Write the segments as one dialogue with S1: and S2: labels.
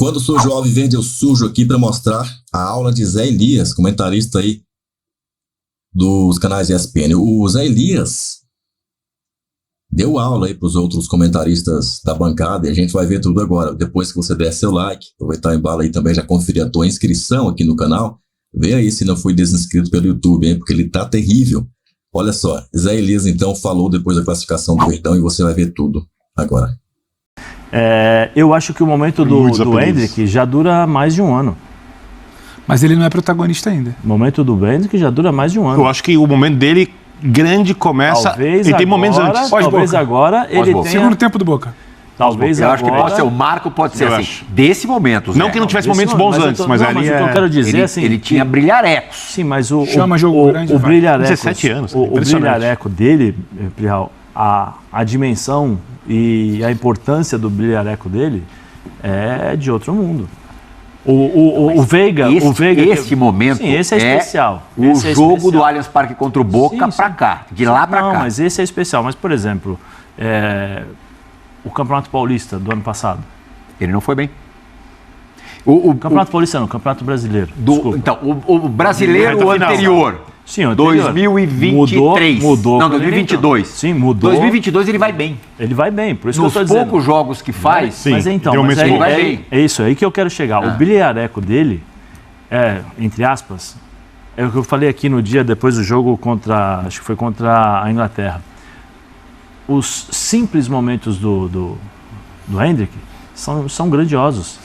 S1: Quando surge o Alviverde, eu sujo aqui para mostrar a aula de Zé Elias, comentarista aí dos canais ESPN. O Zé Elias deu aula aí para os outros comentaristas da bancada e a gente vai ver tudo agora. Depois que você der seu like, aproveitar o embalo aí também, já conferir a tua inscrição aqui no canal. Vê aí se não foi desinscrito pelo YouTube, hein, porque ele tá terrível. Olha só, Zé Elias então falou depois da classificação do Verdão e você vai ver tudo agora.
S2: Eu acho que o momento do Endrick já dura mais de um ano.
S3: Mas ele não é protagonista ainda.
S2: O momento do Endrick já dura mais de um ano.
S4: Eu acho que o momento dele grande começa...
S2: Talvez
S4: ele tem momentos antes.
S2: Talvez agora ele tenha...
S3: Segundo tempo do Boca.
S2: Talvez
S5: eu
S2: agora...
S5: acho que pode ser, o marco pode ser assim, desse momento. Zé.
S4: Não que não tivesse momentos bons antes, mas ali
S2: eu quero dizer assim...
S5: Ele tinha brilharecos.
S2: Sim, mas o brilhareco...
S4: 17 anos.
S2: O brilhareco dele, Prial, a dimensão e a importância do brilhareco dele é de outro mundo. O Veiga...
S5: Esse momento
S2: sim, esse é especial.
S5: O jogo do Allianz Parque contra o Boca pra cá, de lá pra cá.
S2: Não, mas esse é especial. Mas, por exemplo, o Campeonato Paulista do ano passado.
S5: Ele não foi bem.
S2: O Campeonato Paulista não, o Campeonato Brasileiro.
S5: Então, o brasileiro anterior.
S2: Sim, o anterior.
S5: 2023.
S2: Mudou.
S5: Não, 2022.
S2: Sim, mudou.
S5: 2022 ele vai bem.
S2: Ele vai bem, por isso
S5: Nos
S2: que eu estou dizendo.
S5: poucos jogos que faz,
S4: sim,
S2: mas então,
S5: ele vai bem.
S2: É isso aí que eu quero chegar. O brilhareco dele, entre aspas, é o que eu falei aqui no dia depois do jogo acho que foi contra a Inglaterra. Os simples momentos do Endrick são grandiosos.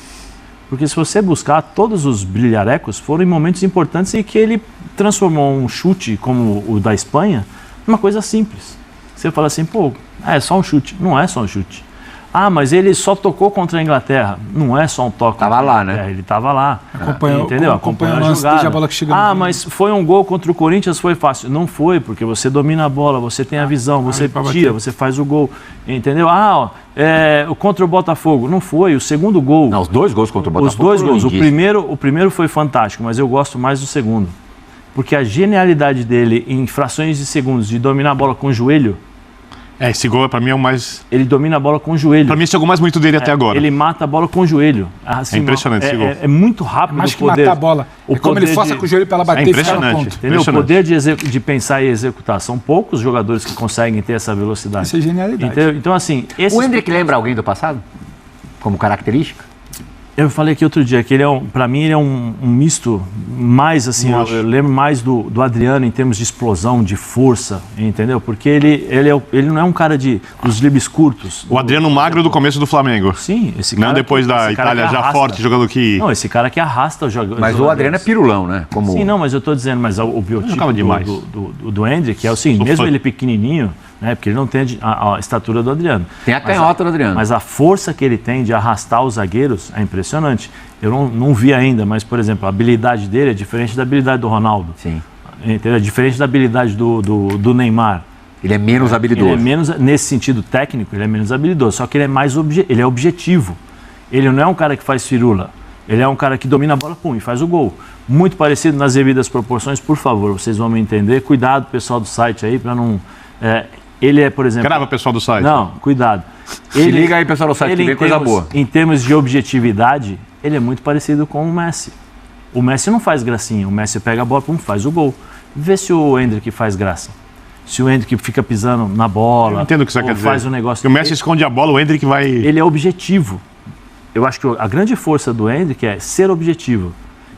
S2: Porque se você buscar, todos os brilharecos foram em momentos importantes em que ele transformou um chute como o da Espanha numa coisa simples. Você fala assim, pô, é só um chute. Não é só um chute. Ah, mas ele só tocou contra a Inglaterra. Não é só um toque.
S5: Tava lá, né?
S2: Ele tava lá.
S3: Acompanhou a jogada. Bola que chega
S2: mas foi um gol contra o Corinthians, foi fácil. Não foi, porque você domina a bola, você tem a visão, você tira, você faz o gol. Entendeu? Contra o Botafogo. Não foi. O segundo gol...
S5: Não, os dois gols contra o Botafogo.
S2: Os dois gols. O primeiro foi fantástico, mas eu gosto mais do segundo. Porque a genialidade dele em frações de segundos de dominar a bola com o joelho...
S4: esse gol pra mim é o mais...
S2: Ele domina a bola com o joelho.
S4: Pra mim esse é o gol mais bonito dele até agora.
S2: Ele mata a bola com o joelho. Assim,
S4: é impressionante esse gol.
S2: É muito rápido.
S3: Mais que matar a bola. Como ele força com o joelho pra ela bater e ficar no ponto.
S2: Entendeu? O poder de pensar e executar. São poucos jogadores que conseguem ter essa velocidade.
S3: Isso é genialidade.
S2: Entendeu? Então, assim...
S5: O Endrick lembra alguém do passado? Como característica?
S2: Eu falei aqui outro dia que ele pra mim ele é um misto mais assim, eu lembro mais do Adriano em termos de explosão, de força, entendeu? Porque ele não é um cara dos dribles curtos.
S4: O Adriano magro do começo do Flamengo.
S2: Sim, esse cara.
S4: Não depois da Itália já forte, jogando que...
S2: Não, esse cara que arrasta o jogador.
S5: Mas o Adriano é pirulão, né?
S2: Sim, não, mas eu tô dizendo, mas o biotipo do Endrick é o seguinte, mesmo ele pequenininho, né, porque ele não tem a estatura do Adriano.
S5: Tem a canhota do Adriano.
S2: Mas a força que ele tem de arrastar os zagueiros é impressionante. Eu não vi ainda, mas, por exemplo, a habilidade dele é diferente da habilidade do Ronaldo.
S5: Sim.
S2: Entendeu? É diferente da habilidade do Neymar.
S5: Ele é menos habilidoso.
S2: Ele é menos, nesse sentido técnico, ele é menos habilidoso. Só que ele é mais ele é objetivo. Ele não é um cara que faz firula. Ele é um cara que domina a bola, e faz o gol. Muito parecido nas devidas proporções, por favor, vocês vão me entender. Cuidado, pessoal do site aí, para não... ele é, por exemplo...
S4: Grava, pessoal do site.
S2: Não, cuidado.
S5: Se liga aí, pessoal do site, que vem coisa boa.
S2: Em termos de objetividade, ele é muito parecido com o Messi. O Messi não faz gracinha. O Messi pega a bola, faz o gol. Vê se o Endrick faz graça. Se o Endrick fica pisando na bola...
S4: Eu entendo o que você quer dizer.
S2: Faz um negócio...
S4: O Messi esconde a bola, o Endrick vai...
S2: Ele é objetivo. Eu acho que a grande força do Endrick é ser objetivo.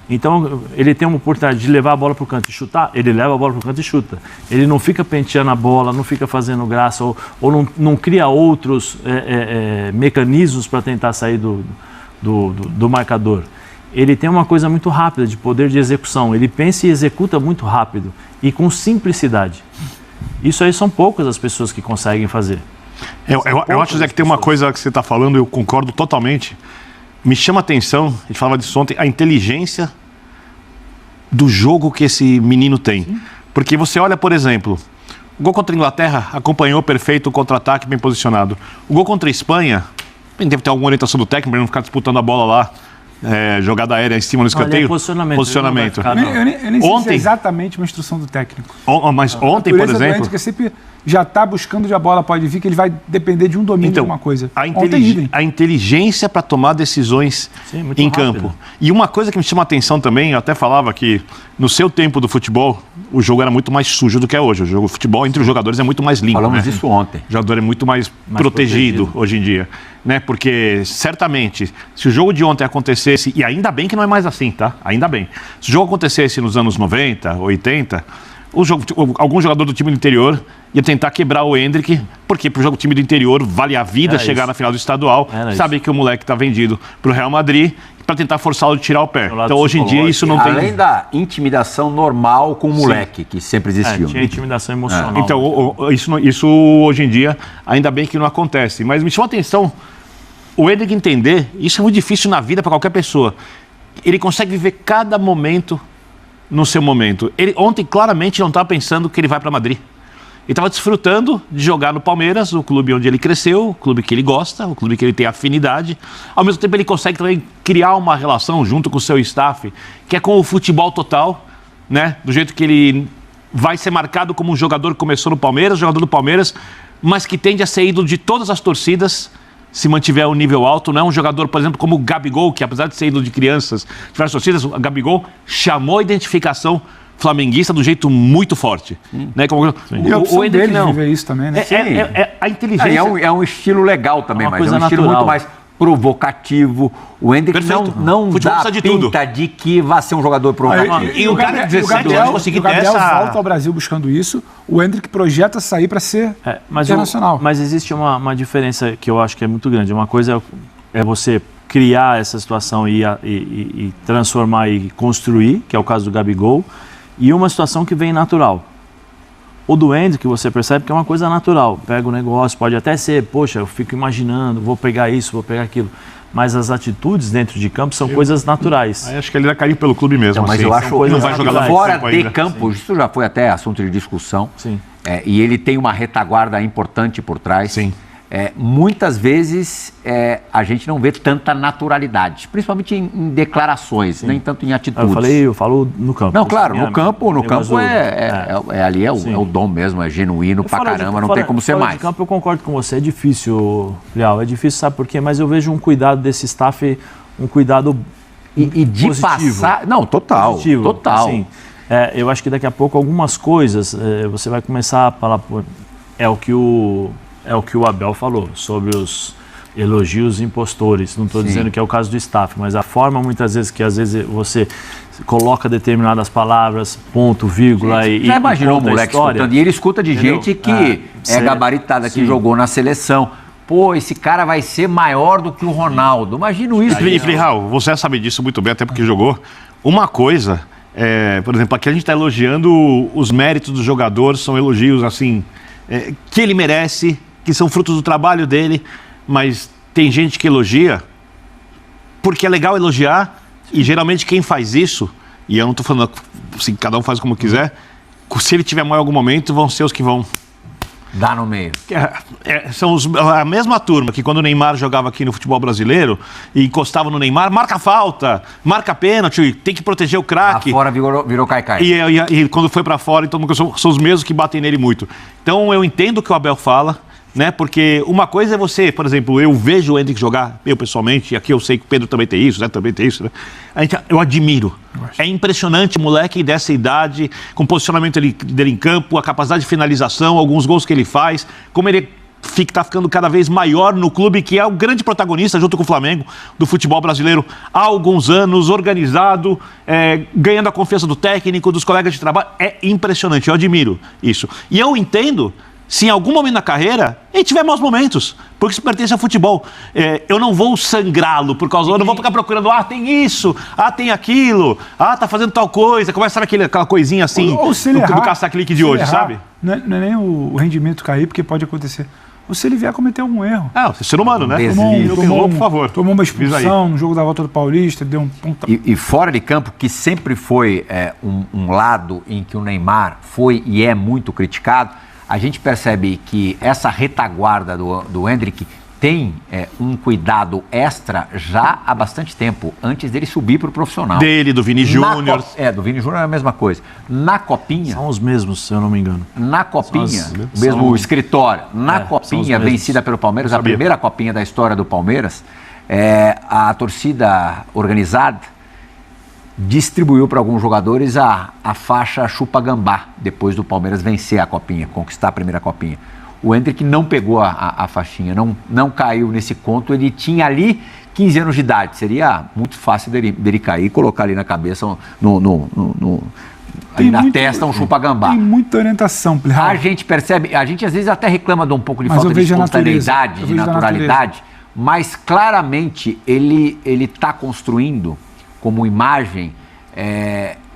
S2: Então, ele tem uma oportunidade de levar a bola para o canto e chutar, ele leva a bola para o canto e chuta. Ele não fica penteando a bola, não fica fazendo graça, ou não cria outros mecanismos para tentar sair do marcador. Ele tem uma coisa muito rápida, de poder de execução. Ele pensa e executa muito rápido e com simplicidade. Isso aí são poucas as pessoas que conseguem fazer.
S4: Eu acho, Zé, que tem uma coisa que você está falando, eu concordo totalmente. Me chama a atenção, a gente falava disso ontem, a inteligência do jogo que esse menino tem. Sim. Porque você olha, por exemplo, o gol contra a Inglaterra acompanhou perfeito o contra-ataque, bem posicionado. O gol contra a Espanha, deve ter alguma orientação do técnico para não ficar disputando a bola lá, jogada aérea em cima do escanteio.
S2: Posicionamento.
S3: Eu nem sei se é exatamente uma instrução do técnico.
S4: Mas ontem, por exemplo...
S3: É sempre já está buscando onde a bola pode vir, que ele vai depender de um domínio de uma coisa.
S4: A inteligência para tomar decisões em campo. E uma coisa que me chama a atenção também, eu até falava que no seu tempo do futebol, o jogo era muito mais sujo do que é hoje. O jogo de futebol entre os jogadores é muito mais limpo.
S5: Falamos disso ontem.
S4: O jogador é muito mais protegido hoje em dia. Né? Porque, certamente, se o jogo de ontem acontecesse, e ainda bem que não é mais assim, tá? Ainda bem. Se o jogo acontecesse nos anos 90, 80, algum jogador do time do interior ia tentar quebrar o Endrick, porque pro jogo do time do interior vale a vida chegar na final do estadual, sabe que o moleque tá vendido pro Real Madrid para tentar forçá-lo de tirar o pé. Então hoje em dia isso não tem...
S5: Além da intimidação normal com o moleque, que sempre existiu.
S2: Tinha intimidação emocional.
S4: Então isso hoje em dia ainda bem que não acontece. Mas me chama a atenção o Endrick entender, isso é muito difícil na vida para qualquer pessoa. Ele consegue viver cada momento no seu momento. Ele ontem claramente não estava pensando que ele vai para Madrid. Ele estava desfrutando de jogar no Palmeiras, o clube onde ele cresceu, o clube que ele gosta, o clube que ele tem afinidade. Ao mesmo tempo ele consegue também criar uma relação junto com o seu staff, que é com o futebol total, né? Do jeito que ele vai ser marcado como um jogador que começou no Palmeiras, jogador do Palmeiras, mas que tende a ser ídolo de todas as torcidas, se mantiver um nível alto. Não é um jogador, por exemplo, como o Gabigol, que apesar de ser ídolo de crianças, de várias torcidas, o Gabigol chamou a identificação flamenguista do jeito muito forte. Né? Como,
S3: o Endrick não. Viver isso também, né?
S5: A inteligência... É um estilo legal também, mas é um estilo muito mais provocativo. O Endrick não dá pinta de que vai ser um jogador provocativo.
S3: E o Gabriel volta ao Brasil buscando isso. O Endrick projeta sair para ser internacional.
S2: Mas existe uma diferença que eu acho que é muito grande. Uma coisa é você criar essa situação e transformar e construir, que é o caso do Gabigol, e uma situação que vem natural. O do Endrick, você percebe que é uma coisa natural. Pega o negócio, pode até ser, poxa, eu fico imaginando, vou pegar isso, vou pegar aquilo. Mas as atitudes dentro de campo são coisas naturais.
S4: Acho que ele vai cair pelo clube mesmo.
S5: Mas eu acho que não vai jogar fora de campo. Isso já foi até assunto de discussão.
S2: Sim.
S5: E ele tem uma retaguarda importante por trás.
S4: Sim.
S5: Muitas vezes a gente não vê tanta naturalidade, principalmente em declarações, nem tanto em atitudes.
S2: Eu falo no campo.
S5: Não, claro, no campo ali é o dom mesmo, é genuíno pra caramba, não tem como ser mais.
S2: No campo eu concordo com você, é difícil, Leal, é difícil, sabe por quê? Mas eu vejo um cuidado desse staff, um cuidado
S5: e de
S2: positivo.
S5: Passar... Não, total.
S2: Assim, eu acho que daqui a pouco algumas coisas você vai começar a falar, é o que o Abel falou, sobre os elogios impostores. Não estou dizendo que é o caso do staff, mas a forma, muitas vezes, que às vezes você coloca determinadas palavras, ponto, vírgula, e
S5: já imaginou o moleque escutando? E ele escuta de gente que é gabaritada, que jogou na seleção. Pô, esse cara vai ser maior do que o Ronaldo. Imagino isso.
S4: E Raul, você sabe disso muito bem, até porque jogou. Uma coisa, por exemplo, aqui a gente está elogiando os méritos do jogador, são elogios assim, que ele merece, que são frutos do trabalho dele, mas tem gente que elogia porque é legal elogiar, e geralmente quem faz isso, e eu não estou falando assim, cada um faz como quiser, se ele tiver mal em algum momento, vão ser os que vão
S5: dar no meio.
S4: São a mesma turma que quando o Neymar jogava aqui no futebol brasileiro e encostava no Neymar, marca falta, marca pênalti, tem que proteger o craque.
S5: Lá fora virou cai-cai.
S4: E quando foi pra fora, então são os mesmos que batem nele muito. Então eu entendo o que o Abel fala, né? Porque uma coisa é você, por exemplo, eu vejo o Endrick jogar, eu pessoalmente, e aqui eu sei que o Pedro também tem isso, né? Também tem isso, né? Eu admiro. É impressionante, moleque dessa idade, com o posicionamento dele em campo, a capacidade de finalização, alguns gols que ele faz, como ele está ficando cada vez maior no clube, que é o grande protagonista, junto com o Flamengo, do futebol brasileiro há alguns anos, organizado, ganhando a confiança do técnico, dos colegas de trabalho. É impressionante, eu admiro isso. E eu entendo se em algum momento na carreira ele tiver maus momentos, porque isso pertence ao futebol. Eu não vou sangrá-lo por causa... Eu não vou ficar procurando, tem isso, tem aquilo, tá fazendo tal coisa. Começa a saber aquela coisinha assim do caça-clique de hoje, sabe?
S3: Não é nem o rendimento cair, porque pode acontecer. Ou se ele vier cometer algum erro.
S4: Você é ser humano, né?
S3: Por favor. Tomou uma expulsão no jogo da volta do Paulista, deu um ponta...
S5: E fora de campo, que sempre foi um lado em que o Neymar foi e é muito criticado, a gente percebe que essa retaguarda do Endrick tem um cuidado extra já há bastante tempo, antes dele subir para o profissional.
S4: Do Vini Júnior.
S5: Do Vini Júnior é a mesma coisa. Na Copinha...
S2: São os mesmos, se eu não me engano.
S5: Na Copinha, mesmo escritório, na Copinha vencida pelo Palmeiras, a primeira Copinha da história do Palmeiras, a torcida organizada distribuiu para alguns jogadores a faixa chupa-gambá, depois do Palmeiras vencer a Copinha, conquistar a primeira Copinha. O Endrick não pegou a faixinha, não caiu nesse conto. Ele tinha ali 15 anos de idade. Seria muito fácil dele cair e colocar ali na cabeça, ali na testa, um chupa-gambá.
S3: Tem muita orientação, Plihal.
S5: A gente percebe, a gente às vezes até reclama de um pouco de falta de espontaneidade, de naturalidade, mas claramente ele está construindo como imagem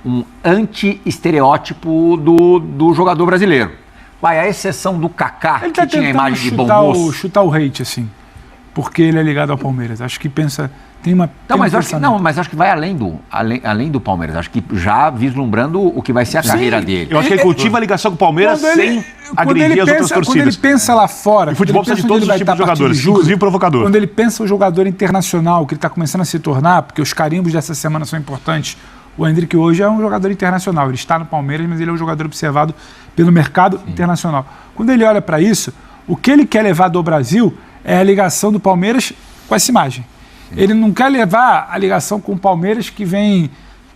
S5: um anti-estereótipo do jogador brasileiro. A exceção do Kaká, que tinha a imagem de bom moço.
S3: Chutar o hate, assim, porque ele é ligado ao Palmeiras. Acho que
S5: mas acho que vai além do Palmeiras. Acho que já vislumbrando o que vai ser a carreira dele.
S4: Eu acho que ele cultiva a ligação com o Palmeiras sem agredir as outras torcidas.
S3: Quando ele pensa lá fora...
S4: O futebol precisa de todos os tipos de jogadores, inclusive provocador.
S3: Quando ele pensa o jogador internacional, que ele está começando a se tornar, porque os carimbos dessa semana são importantes, o Endrick hoje é um jogador internacional. Ele está no Palmeiras, mas ele é um jogador observado pelo mercado internacional. Quando ele olha para isso, o que ele quer levar do Brasil é a ligação do Palmeiras com essa imagem. Ele não quer levar a ligação com o Palmeiras que vem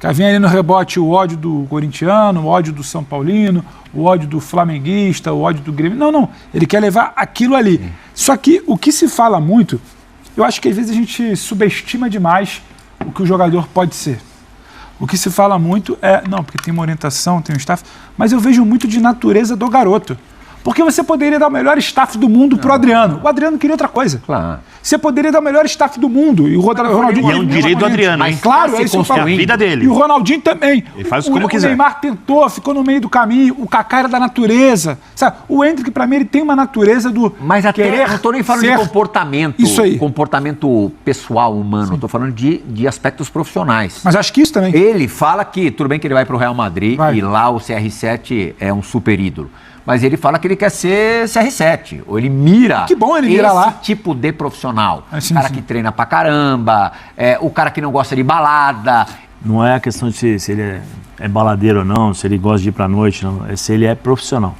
S3: ali no rebote o ódio do corintiano, o ódio do São Paulino, o ódio do flamenguista, o ódio do Grêmio. Não. Ele quer levar aquilo ali. Só que o que se fala muito, eu acho que às vezes a gente subestima demais o que o jogador pode ser. O que se fala muito porque tem uma orientação, tem um staff, mas eu vejo muito de natureza do garoto. Porque você poderia dar o melhor staff do mundo pro Adriano. O Adriano queria outra coisa.
S5: Claro.
S3: Você poderia dar o melhor staff do mundo. E o Ronaldinho...
S4: E é um direito do Adriano, hein?
S3: Mas claro, é isso que
S4: a vida dele.
S3: E o Ronaldinho também.
S4: Ele faz como quiser.
S3: O Neymar tentou, ficou no meio do caminho. O Kaká era da natureza. Sabe? O Endrick, pra mim, ele tem uma natureza do...
S5: Mas até, não estou nem falando de comportamento.
S3: Isso aí.
S5: Comportamento pessoal, humano. Estou falando de aspectos profissionais.
S3: Mas acho que isso também.
S5: Ele fala que, tudo bem que ele vai pro Real Madrid e lá o CR7 é um super ídolo. Mas ele fala que ele quer ser CR7, ou ele mira esse tipo de profissional. O cara que treina pra caramba, o cara que não gosta de balada.
S2: Não é a questão de se ele é baladeiro ou não, se ele gosta de ir pra noite, não. É se ele é profissional.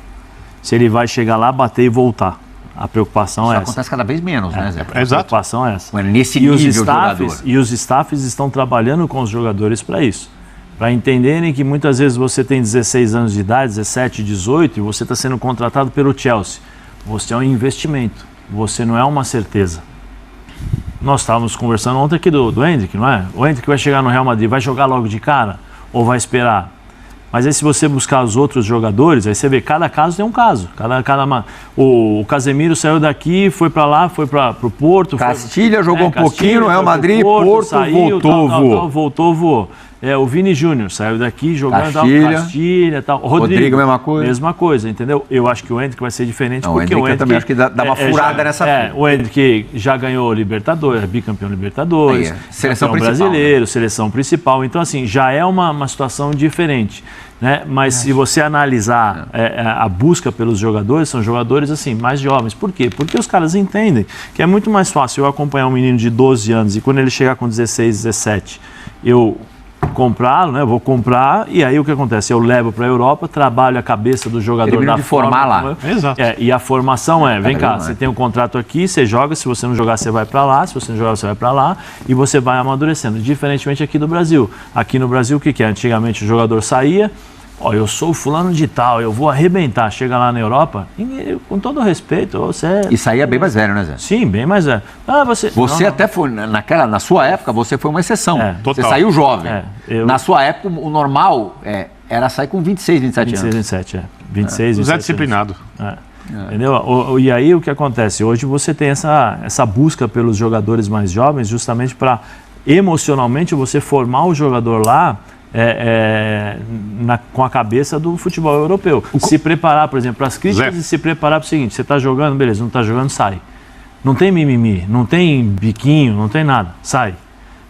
S2: Se ele vai chegar lá, bater e voltar. A preocupação é essa.
S5: Acontece cada vez menos, né, Zé?
S2: A preocupação é essa.
S5: Nesse nível de jogador.
S2: E os staffs estão trabalhando com os jogadores para isso. Para entenderem que muitas vezes você tem 16 anos de idade, 17, 18, e você está sendo contratado pelo Chelsea. Você é um investimento, você não é uma certeza. Nós estávamos conversando ontem aqui do Endrick, não é? O Endrick vai chegar no Real Madrid, vai jogar logo de cara ou vai esperar? Mas aí se você buscar os outros jogadores, aí você vê, cada caso tem um caso. O Casemiro saiu daqui, foi para lá, foi para o Porto.
S5: Castilha jogou um pouquinho no Real Madrid, Porto saiu,
S2: voltou, voou. O Vini Júnior saiu daqui jogando Castilha, tal.
S5: Rodrigo,
S2: mesma coisa, entendeu? Eu acho que o Endrick vai ser diferente.
S5: Não, porque o Endrick também acho que dá uma furada nessa fila.
S2: O Endrick já ganhou Libertadores, bicampeão Libertadores,
S5: seleção principal,
S2: brasileiro, né? Seleção principal. Então, assim, já é uma situação diferente. Né? Mas se você analisar a busca pelos jogadores, são jogadores assim, mais jovens. Por quê? Porque os caras entendem que é muito mais fácil eu acompanhar um menino de 12 anos e quando ele chegar com 16, 17, eu comprá-lo, né? Vou comprar e aí o que acontece? Eu levo para a Europa, trabalho a cabeça do jogador da
S5: formar lá.
S2: Exato. E a formação vem cá, você tem um contrato aqui, você joga, se você não jogar, você vai para lá, se você não jogar, você vai para lá e você vai amadurecendo. Diferentemente aqui do Brasil. Aqui no Brasil, o que é? Antigamente o jogador saía, eu sou fulano de tal, eu vou arrebentar. Chega lá na Europa, com todo respeito, você...
S5: E saía bem mais velho, né, Zé?
S2: Sim, bem mais velho.
S5: Você até foi, na sua época, você foi uma exceção. Você saiu jovem. Na sua época, o normal era sair com 26, 27 anos.
S2: 27, 26, 27
S4: Zé disciplinado.
S2: Entendeu? E aí o que acontece? Hoje você tem essa busca pelos jogadores mais jovens justamente para, emocionalmente, você formar o jogador lá com a cabeça do futebol europeu. Se preparar, por exemplo, para as críticas e se preparar para o seguinte, você está jogando, beleza, não está jogando, sai. Não tem mimimi, não tem biquinho, não tem nada, sai.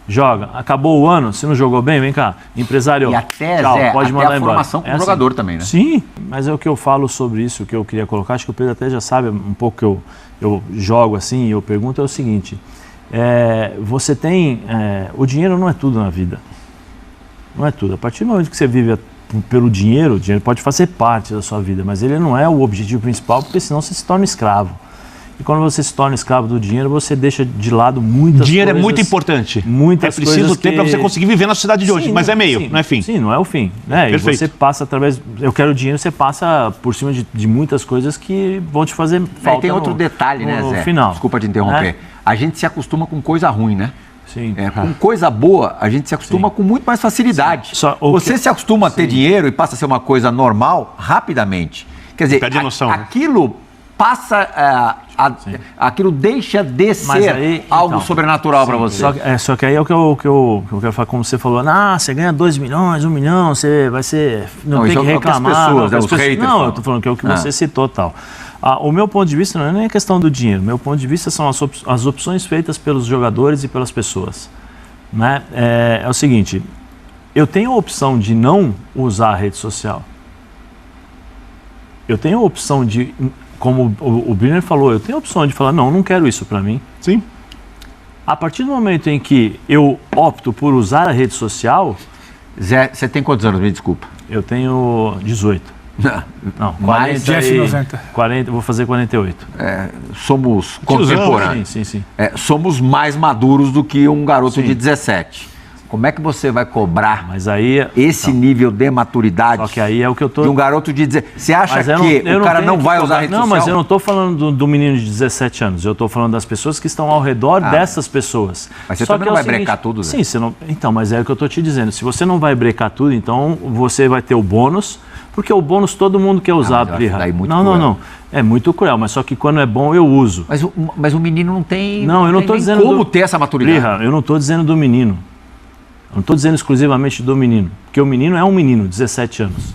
S2: joga. Acabou o ano, se não jogou bem, vem cá, empresário,
S5: e até,
S2: tchau,
S5: Zé,
S2: pode
S5: até
S2: mandar
S5: a
S2: embora.
S5: formação como jogador também, né?
S2: Sim, mas é o que eu falo sobre isso, o que eu queria colocar, acho que o Pedro até já sabe um pouco que eu jogo assim, e eu pergunto é o seguinte, você tem, o dinheiro não é tudo na vida, não é tudo. A partir do momento que você vive pelo dinheiro, o dinheiro pode fazer parte da sua vida, mas ele não é o objetivo principal, porque senão você se torna escravo. E quando você se torna escravo do dinheiro, você deixa de lado muitas coisas.
S4: Dinheiro é muito importante.
S2: Muitas
S4: é preciso ter para você conseguir viver na sociedade de hoje, mas é meio, não é fim.
S2: Sim, não é o fim. Né? E você passa através... Eu quero dinheiro, você passa por cima de muitas coisas que vão te fazer falta.
S5: E tem outro detalhe, né, Zé?
S2: Final.
S5: Desculpa te interromper. A gente se acostuma com coisa ruim, né?
S2: Sim.
S5: Com coisa boa, a gente se acostuma com muito mais facilidade. Você se acostuma a ter dinheiro e passa a ser uma coisa normal rapidamente. Quer dizer, aquilo passa, aquilo deixa de ser algo sobrenatural para você.
S2: Só que aí é o que eu quero falar, como você falou, você ganha 2 milhões, 1 milhão, você vai ser... Não tem que reclamar.
S5: Os haters
S2: não, eu estou falando que é o que você citou tal. O meu ponto de vista não é nem a questão do dinheiro, meu ponto de vista são as opções feitas pelos jogadores e pelas pessoas. Né? É o seguinte, eu tenho a opção de não usar a rede social. Eu tenho a opção de... Como o Birner falou, eu tenho a opção de falar, não quero isso para mim.
S4: Sim.
S2: A partir do momento em que eu opto por usar a rede social...
S5: Zé, você tem quantos anos, me desculpa?
S2: Eu tenho 18. Não, 40, vou fazer 48.
S5: Somos contemporâneos.
S2: Sim.
S5: Somos mais maduros do que um garoto de 17. Como é que você vai cobrar esse nível de maturidade?
S2: Só que aí é o que eu tô...
S5: de um garoto de 17? Você acha que o cara não vai usar a rede social?
S2: Não, mas eu não estou falando do menino de 17 anos. Eu estou falando das pessoas que estão ao redor dessas pessoas.
S5: Mas você também não vai brecar tudo, né?
S2: Sim, você não... Então, mas é o que eu estou te dizendo. Se você não vai brecar tudo, então você vai ter o bônus, porque o bônus todo mundo quer usar. Não. É muito cruel, mas só que quando é bom eu uso.
S5: Mas o menino não tem...
S2: Não, eu não estou dizendo...
S5: Como ter essa maturidade?
S2: Eu não estou dizendo do menino. Eu não estou dizendo exclusivamente do menino, porque o menino é um menino, 17 anos.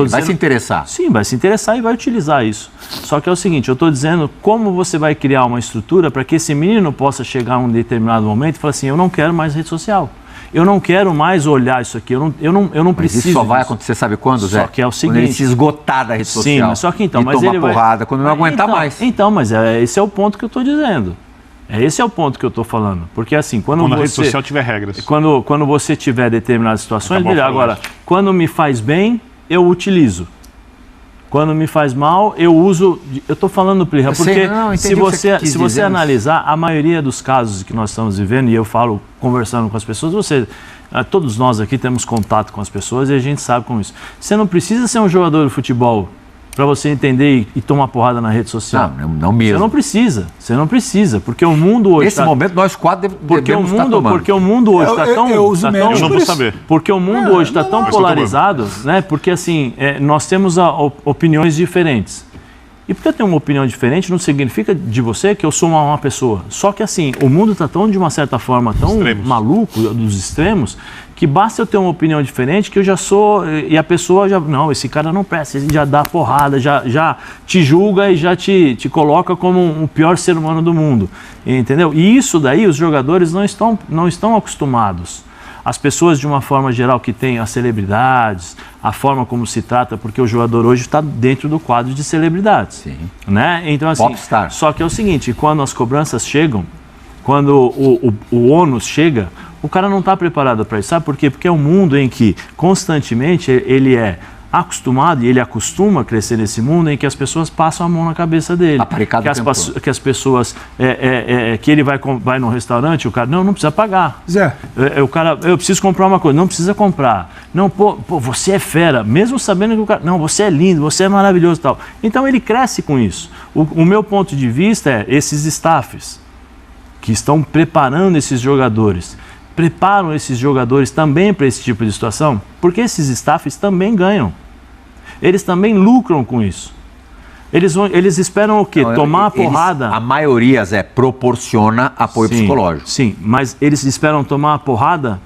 S5: Vai se interessar?
S2: Sim, vai se interessar e vai utilizar isso. Só que é o seguinte, eu estou dizendo como você vai criar uma estrutura para que esse menino possa chegar a um determinado momento e falar assim, eu não quero mais rede social. Eu não quero mais olhar isso aqui, eu não preciso.
S5: Mas isso só vai acontecer, sabe quando, Zé?
S2: Só que é o seguinte...
S5: Quando ele se esgotar da rede social.
S2: Sim, mas só que então...
S5: Mas ele porrada, quando não aguentar mais.
S2: Então, mas esse é o ponto que eu estou dizendo. Esse é o ponto que eu estou falando. Porque assim, quando
S4: a rede social tiver regras.
S2: Quando você tiver determinadas situações, agora, quando me faz bem, eu utilizo. Quando me faz mal, eu uso... Eu estou falando, Plirra, porque se você analisar, a maioria dos casos que nós estamos vivendo, e eu falo conversando com as pessoas, todos nós aqui temos contato com as pessoas e a gente sabe com isso. Você não precisa ser um jogador de futebol para você entender e tomar porrada na rede social.
S5: Não mesmo.
S2: Você não precisa, porque o mundo hoje...
S5: Nesse momento, nós quatro devemos estar tomando.
S2: Porque o mundo hoje está tão...
S4: Eu não vou saber.
S2: Porque o mundo hoje está tão polarizado, né? Porque assim, nós temos opiniões diferentes. E porque eu tenho uma opinião diferente não significa de você que eu sou uma pessoa. Só que assim, o mundo está tão, de uma certa forma, tão maluco, dos extremos, que basta eu ter uma opinião diferente que eu já sou, e a pessoa já, não, esse cara não presta, ele já dá porrada, já te julga e já te coloca como o pior ser humano do mundo, entendeu? E isso daí os jogadores não estão acostumados. As pessoas, de uma forma geral, que tem as celebridades, a forma como se trata, porque o jogador hoje está dentro do quadro de celebridades.
S5: Sim.
S2: Né? Então, assim,
S5: Popstar.
S2: Só que é o seguinte, quando as cobranças chegam, quando o ônus chega, o cara não está preparado para isso. Sabe por quê? Porque é um mundo em que, constantemente, ele é acostumado, e ele acostuma a crescer nesse mundo em que as pessoas passam a mão na cabeça dele. Que as pessoas, que ele vai num restaurante, o cara, não precisa pagar.
S3: Zé.
S2: O cara, eu preciso comprar uma coisa, não precisa comprar. Não, pô, você é fera, mesmo sabendo que o cara, não, você é lindo, você é maravilhoso e tal. Então ele cresce com isso. O meu ponto de vista é esses staffs que estão preparando esses jogadores, preparam esses jogadores também para esse tipo de situação, porque esses staffs também ganham. Eles também lucram com isso. Eles esperam o quê? Tomar a porrada.
S5: A maioria, Zé, proporciona apoio psicológico.
S2: Sim, mas eles esperam tomar a porrada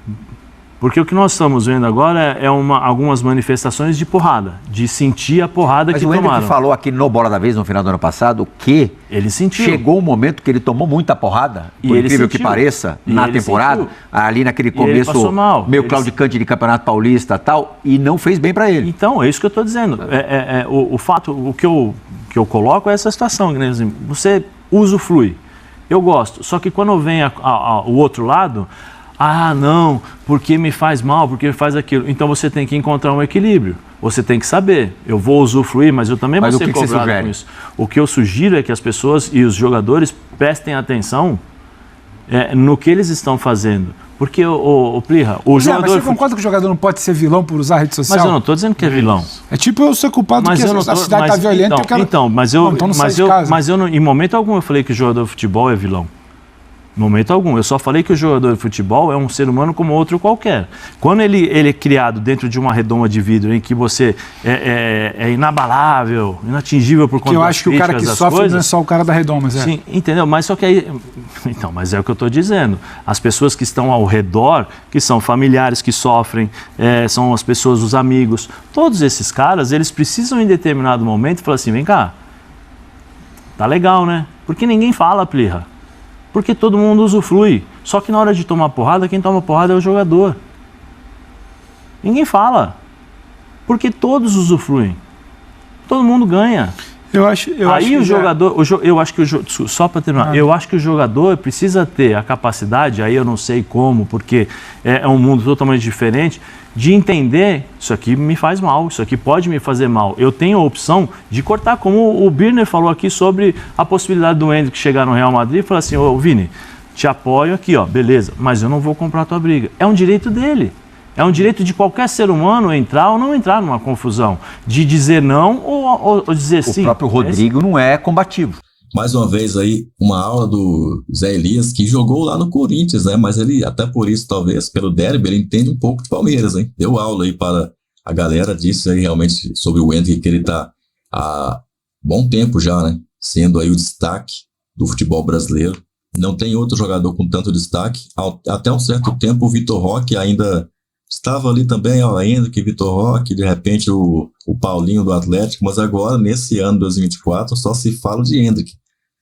S2: Porque o que nós estamos vendo agora é algumas manifestações de porrada, de sentir a porrada que tomaram.
S5: Mas o Hendrick falou aqui no Bola da Vez, no final do ano passado, que
S2: ele sentiu.
S5: Chegou um momento que ele tomou muita porrada, por incrível que pareça, na temporada, ali naquele começo meio claudicante de Campeonato Paulista e tal, e não fez bem para ele.
S2: Então, é isso que eu estou dizendo. O fato, o que eu coloco é essa situação, né? Você usufrui. Eu gosto, só que quando vem o outro lado... Ah, não, porque me faz mal, porque me faz aquilo. Então você tem que encontrar um equilíbrio. Você tem que saber, eu vou usufruir, mas eu também vou ser cobrado com isso. O que eu sugiro é que as pessoas e os jogadores prestem atenção no que eles estão fazendo. Porque, Plirra, o jogador...
S3: Mas você concorda que o jogador não pode ser vilão por usar a rede social?
S2: Mas eu não estou dizendo que é vilão.
S3: É tipo eu ser culpado que a cidade está violenta e eu quero...
S2: Então, mas eu, em momento algum eu falei que o jogador de futebol é vilão. Em momento algum. Eu só falei que o jogador de futebol é um ser humano como outro qualquer. Quando ele é criado dentro de uma redoma de vidro em que você é inabalável, inatingível por conta das críticas,
S3: eu acho que o cara que sofre não é só o cara da redoma, Zé.
S2: Sim, entendeu? Mas só que aí... Então, mas é o que eu estou dizendo. As pessoas que estão ao redor, que são familiares que sofrem, são as pessoas, os amigos, todos esses caras, eles precisam em determinado momento falar assim, vem cá, tá legal, né? Porque ninguém fala, Plirra. Porque todo mundo usufrui. Só que na hora de tomar porrada, quem toma porrada é o jogador. Ninguém fala. Porque todos usufruem. Todo mundo ganha. Eu acho que o jogador precisa ter a capacidade, aí eu não sei como, porque é um mundo totalmente diferente, de entender, isso aqui me faz mal, isso aqui pode me fazer mal. Eu tenho a opção de cortar, como o Birner falou aqui sobre a possibilidade do Hendrick chegar no Real Madrid e falar assim, ô Vini, te apoio aqui, ó, beleza, mas eu não vou comprar a tua briga. É um direito dele. É um direito de qualquer ser humano entrar ou não entrar numa confusão, de dizer não ou dizer sim.
S5: O próprio Rodrigo não é combativo.
S1: Mais uma vez aí, uma aula do Zé Elias, que jogou lá no Corinthians, né? Mas ele, até por isso, talvez, pelo derby, ele entende um pouco de Palmeiras, hein? Deu aula aí para a galera, disse aí realmente sobre o Hendrick, que ele tá há bom tempo já, né? Sendo aí o destaque do futebol brasileiro. Não tem outro jogador com tanto destaque. Até um certo tempo, o Vitor Roque ainda... Estava ali também, ó, Hendrick, Vitor Roque, de repente o Paulinho do Atlético, mas agora, nesse ano 2024, só se fala de Hendrick.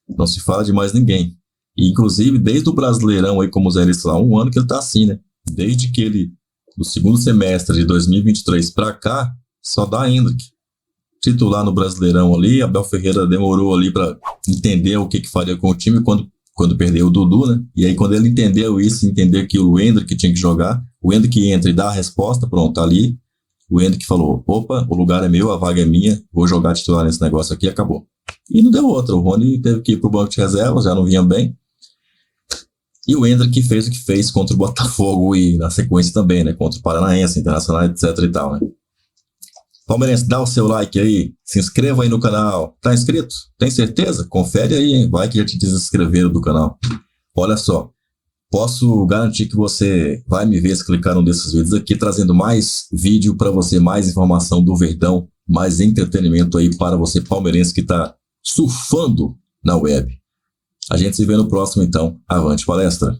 S1: Não se fala de mais ninguém. E, inclusive, desde o Brasileirão, aí, como o Zé Elias falou, um ano que ele tá assim, né? Desde que ele, no segundo semestre de 2023 para cá, só dá Hendrick. Titular no Brasileirão ali, Abel Ferreira demorou ali para entender o que faria com o time quando perdeu o Dudu, né? E aí, quando ele entendeu isso, entender que o Hendrick tinha que jogar, o Hendrick entra e dá a resposta, pronto, tá ali. O Hendrick falou, opa, o lugar é meu, a vaga é minha, vou jogar titular nesse negócio aqui, acabou. E não deu outra, o Rony teve que ir pro banco de reserva, já não vinha bem. E o Hendrick fez o que fez contra o Botafogo e na sequência também, né? Contra o Paranaense, Internacional, etc e tal, né? Palmeirense, dá o seu like aí, se inscreva aí no canal. Tá inscrito? Tem certeza? Confere aí, hein? Vai que já te desinscreveram do canal. Olha só, posso garantir que você vai me ver se clicar num desses vídeos aqui, trazendo mais vídeo para você, mais informação do Verdão, mais entretenimento aí para você palmeirense que tá surfando na web. A gente se vê no próximo então. Avante palestra!